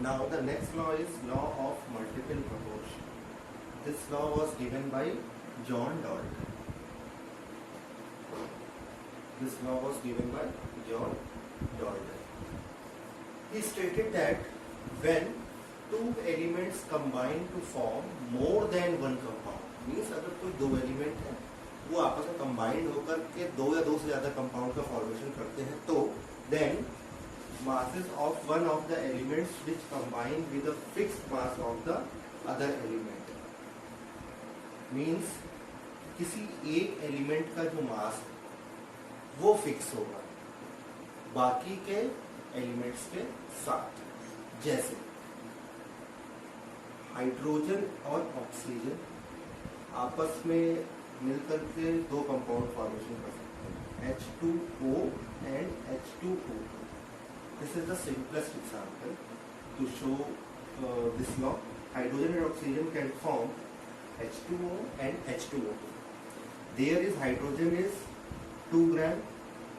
Now the next law is law of multiple proportion. This law was given by John Dalton. This law was given by John Dalton. He stated that when two elements combine to form more than one compound, means अगर कोई दो element है वो आपस में combined होकर के दो या दो से ज्यादा कंपाउंड का फॉर्मेशन करते हैं, तो then masses of one of the elements which combine with the fixed mass of the other element, means किसी एक एलिमेंट का जो मास वो फिक्स होगा बाकी के एलिमेंट्स के साथ। जैसे हाइड्रोजन और ऑक्सीजन आपस में मिलकर के दो कंपाउंड फॉर्मेशन कर सकते हैं, H2O and H2O। This is the simplest example to show this law. Hydrogen and oxygen can form H2O and H2O. There is hydrogen is 2 gram,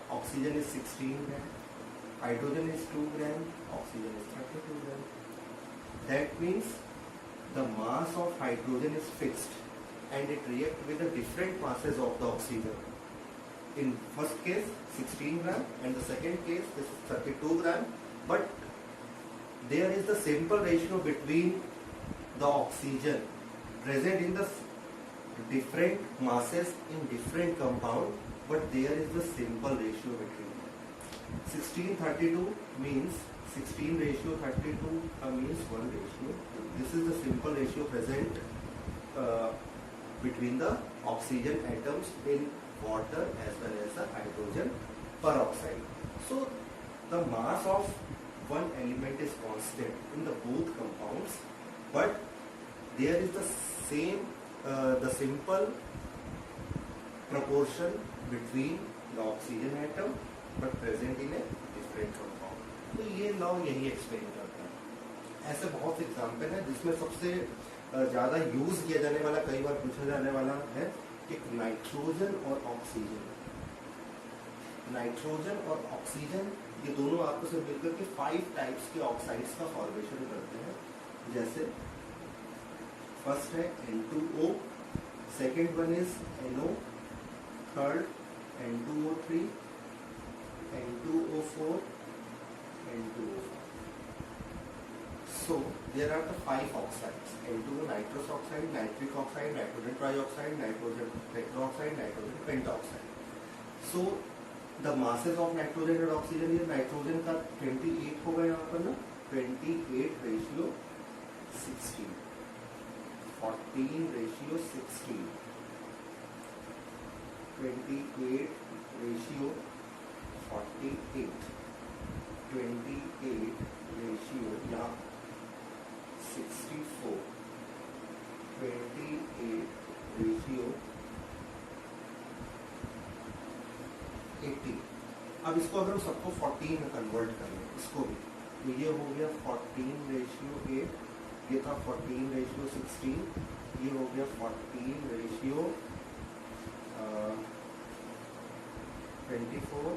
oxygen is 16 gram. Hydrogen is 2 gram, oxygen is 32 gram. That means the mass of hydrogen is fixed and it reacts with the different masses of the oxygen. In first case 16 gram and the second case is 32 gram, but there is the simple ratio between the oxygen present in the different masses in different compound, but there is the simple ratio between them. 16:32 means 16 ratio 32 means 1 ratio. This is the simple ratio present between the oxygen atoms in water as well as the hydrogen peroxide. So the mass of one element is constant in the both compounds, but there is the same the simple proportion between the oxygen atom but present in a different compound. तो ये law यही explain करता है। ऐसे बहुत example है जिसमें सबसे ज्यादा यूज किया जाने वाला, कई बार पूछा जाने वाला है कि नाइट्रोजन और ऑक्सीजन। नाइट्रोजन और ऑक्सीजन ये दोनों आपस में मिलकर के 5 टाइप्स के ऑक्साइड्स का फॉर्मेशन करते हैं। जैसे फर्स्ट है N2O, second one is NO, third N2O3, N2O4, N2O5. So there are the 5 oxides: N2O, nitrous oxide, nitric oxide, nitrogen trioxide, nitrogen tetroxide, nitrogen pentoxide. So the masses of nitrogen and oxygen is nitrogen का 28 होगा यहाँ पर ना, 28 ratio 16, 14 ratio 16, 28 ratio 48, 28 ratio यहाँ 64, 28 ratio 80। अब इसको अगर हम सबको 14 में कन्वर्ट करें, इसको भी, तो ये हो गया 14 रेशियो 8, ये था 14 रेशियो 16, ये हो गया 14 ratio 24,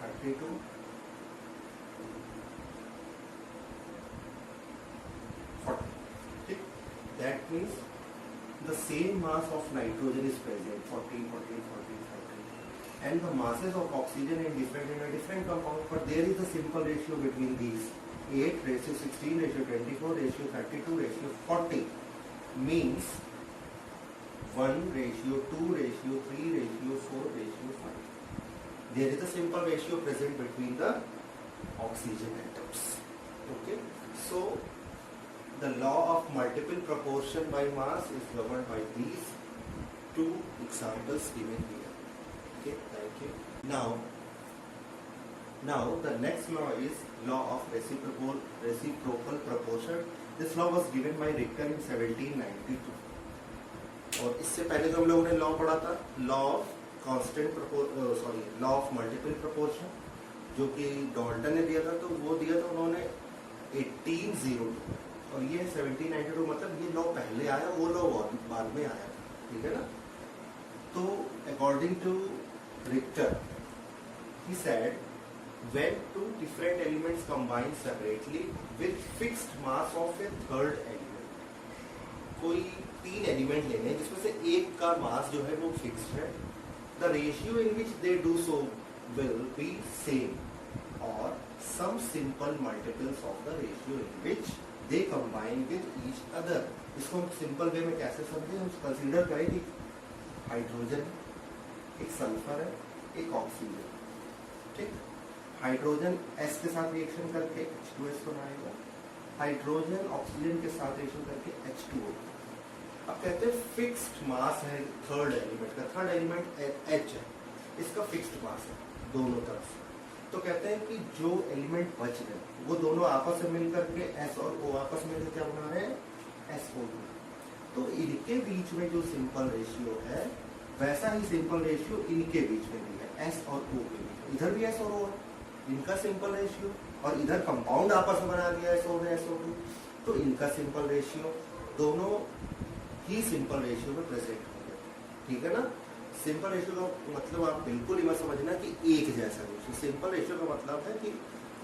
32, 40. That means the same mass of nitrogen is present, 14, 14, 14, 14, and the masses of oxygen in a different compound, but there is a simple ratio between these, 8 ratio 16 ratio 24 ratio 32 ratio 40, means 1 ratio 2 ratio 3 ratio 4 ratio 5. There is a simple ratio present between the oxygen atoms. Okay, so the law of multiple proportion by mass is governed by these 2 examples given here. Okay, thank you. Now the next law is law of reciprocal proportion. This law was given by Richter in 1792. और इससे पहले जो हम लोगों ने law पढ़ा था, law of law of multiple proportion, जो कि डॉल्टन ने दिया था, तो वो दिया था उन्होंने 1802, और ये 1792, मतलब ये लॉ पहले आया, वो लॉ बाद में आया, ठीक है ना। तो according to Richter, he said when two different elements combine separately with fixed mass of a third element. कोई तीन एलिमेंट लेने हैं जिसमें से एक का मास जो है वो फिक्स्ड है. The ratio in which they do so will be same or some simple multiples of the ratio in which they combine with each other. इसको हम सिंपल वे में कैसे समझें? हम कंसीडर करें कि हाइड्रोजन, एक सल्फर है, एक ऑक्सीजन. ठीक, हाइड्रोजन S के साथ रिएक्शन करके H2S बनाएगा, हाइड्रोजन ऑक्सीजन के साथ रिएक्शन करके H2O. अब कहते हैं फिक्स्ड मास है थर्ड एलिमेंट का. थर्ड एलिमेंट H है, इसका फिक्स्ड मास है दोनों तरफ से. तो कहते हैं कि जो एलिमेंट बच गए वो दोनों आपस में मिलकर के S और O आपस में क्या बना रहे हैं? SO2. तो इनके बीच में जो सिंपल रेशियो है वैसा ही सिंपल रेशियो इनके बीच में भी है, S और O के बीच में. इधर भी S और O है, इनका सिंपल रेशियो, और इधर कंपाउंड आपस में बना दिया SO ने SO2. तो इनका सिंपल रेशियो दोनों ही सिंपल रेशियो में प्रेजेंट होंगे. ठीक है ना? सिंपल रेशियो का मतलब आप बिल्कुल ही मत समझना कि एक जैसा रेशियो. सिंपल रेशियो का मतलब है कि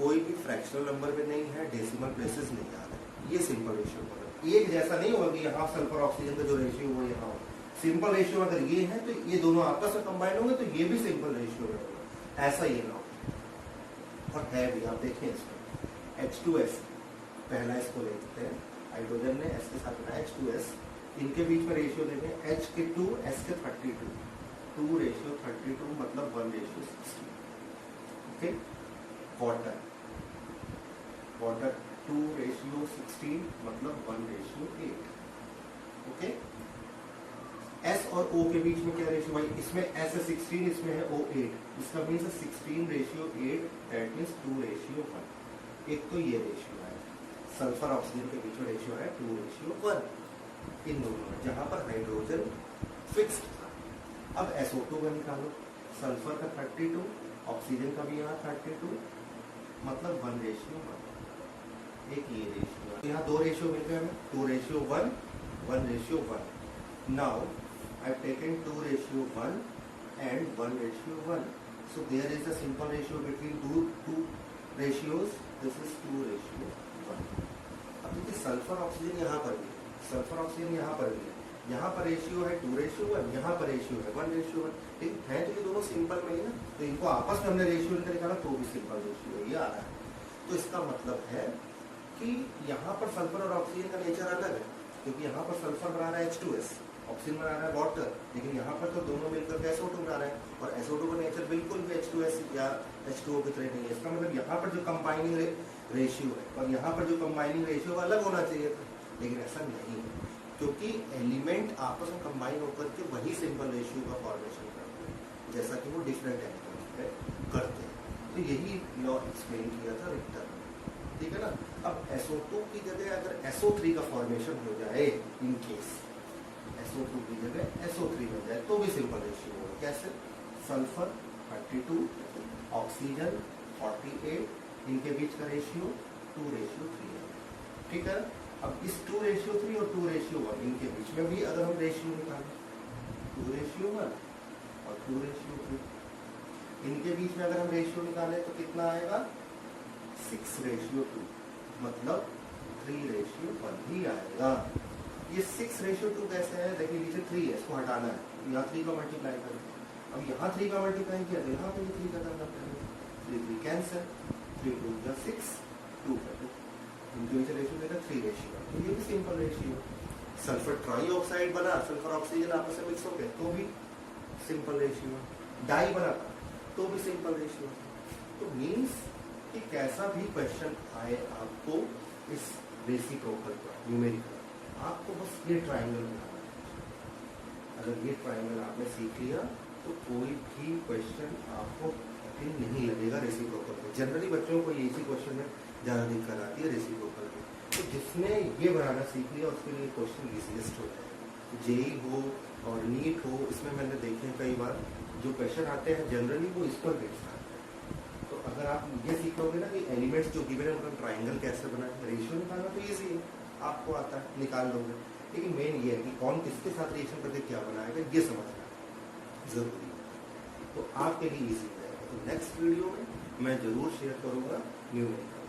कोई भी फ्रैक्शनल नंबर में नहीं है, डेसिमल प्लेसेस नहीं आ रहे. ये सिंपल रेशियो का एक जैसा नहीं होगा कि यहाँ सल्फर ऑक्सीजन का जो रेशियो वो यहाँ हो. सिंपल रेशियो अगर ये है तो ये दोनों आपस में कंबाइन होंगे तो ये भी सिंपल रेशियो होगा. ऐसा ये ना हो. और है भी, आप देखें इसमें H2S पहला इसको लेते हैं, हाइड्रोजन ने S के साथ बनाया H2S. इनके बीच में रेशियो देखें H के 2, S के 32. 2:32 मतलब 1:16. ओके. वाटर 2:16 मतलब 1:8. ओके. S और O के बीच में क्या रेशियो भाई? इसमें S है 16, इसमें है O 8. इसका मीन्स 16:8, दैट मीन्स 2:1. एक तो ये रेशियो है. सल्फर ऑक्सीजन के बीच में रेशियो है 2:1 इन दोनों में, जहां पर हाइड्रोजन फिक्स्ड था. अब SO2 का निकालो. सल्फर का 32, ऑक्सीजन का भी यहाँ 32, मतलब 1:1. एक ये रेशियो, यहाँ दो रेशियो मिल गए हमें, 2:1, 1:1. Now I have taken 2:1 and 1:1. So there is a simple ratio between two ratios. This is 2:1. अब देखिए सल्फर ऑक्सीजन यहाँ पर भी, सल्फर ऑक्सीजन यहाँ पर भी है. यहाँ पर रेशियो है 2:1, यहाँ पर रेशियो है 1:1. ठीक है, तो ये दोनों सिंपल में ही ना, तो इनको आपस में हमने रेशियो निकाला तो भी सिंपल रेशियो ये आ रहा है. तो इसका मतलब है कि यहाँ पर सल्फर और ऑक्सीजन का नेचर अलग है, क्योंकि यहाँ पर सल्फर बना रहा है H2S, ऑक्सीजन बना रहा है वाटर, लेकिन यहाँ पर तो दोनों मिलकर के SO2 बना रहे हैं. और SO2 का नेचर बिल्कुल भी H2S या H2O की तरह नहीं है. इसका मतलब यहाँ पर जो कंबाइनिंग रेशियो है और यहाँ पर जो कंबाइनिंग रेशियो अलग होना चाहिए था, लेकिन ऐसा नहीं है, क्योंकि एलिमेंट आपस में कंबाइन होकर के वही सिंपल रेशियो का फॉर्मेशन करते हैं जैसा कि वो डिफरेंट एलिमेंट्स में करते हैं. तो यही लॉ एक्सप्लेन किया था रिक्टर ने. ठीक है ना? अब SO2 की जगह अगर SO3 का फॉर्मेशन हो जाए, इन केस SO2 की जगह SO3 हो जाए तो भी सिंपल रेशियो होगा. कैसे? सल्फर 32, ऑक्सीजन 48, इनके बीच का रेशियो 2:3 है. ठीक है? अब इस 2:3 और 2:1 इनके बीच में भी अगर हम रेशियो निकालें 2:1 और 2:3, इनके बीच में अगर हम रेशियो निकालें तो कितना आएगा? 6:2, मतलब 3:1 ही आएगा. ये 6:2 कैसे है? देखिए नीचे 3 है, इसको हटाना है, यहाँ 3 का मल्टीप्लाई करें. अब यहाँ 3 का मल्टीप्लाई किया तो यहाँ पे भी 3 का करना पड़ेगा. 3 कैंसिल, 3 2 या 6, 2 का 2. इनके बीच रेशियो देगा 3:1. तो ये भी सिंपल रेशियो. सल्फर ट्राईऑक्साइड बना, सल्फर ऑक्सीजन आपस में मिक्स हो गए तो भी सिंपल रेशियो. डाई बना तो भी सिंपल रेशियो. तो मीन्स कि कैसा भी क्वेश्चन आए आपको इस रेसिप्रोकल पर न्यूमेरिकल, आपको बस ये ट्राइंगल बनाना है. अगर ये ट्राइंगल आपने सीख लिया तो कोई भी क्वेश्चन आपको कठिन नहीं लगेगा रेसिप्रोकल में. जनरली बच्चों को इसी क्वेश्चन में ज़्यादा दिक्कत आती है रेसिप्रोकल में. तो जिसने ये बनाना सीख लिया उसके लिए क्वेश्चन इजीएस्ट होता है. जेई हो और नीट हो, इसमें मैंने देखे हैं कई बार जो क्वेश्चन आते हैं जनरली वो इस पर बेस्ड आते हैं. तो अगर आप ये सीखोगे ना कि एलिमेंट्स जो गिवन है उनका ट्राइंगल कैसे बना है, रेशियो निकालना तो ईजी है, आपको आता है, निकाल लोगे. लेकिन मेन ये है कि कौन किसके साथ रिएक्शन करके क्या बनाएगा ये समझना जरूरी है. तो आपके लिए ईजी रहेगा. तो नेक्स्ट वीडियो में मैं जरूर शेयर करूंगा न्यूमेरिकल।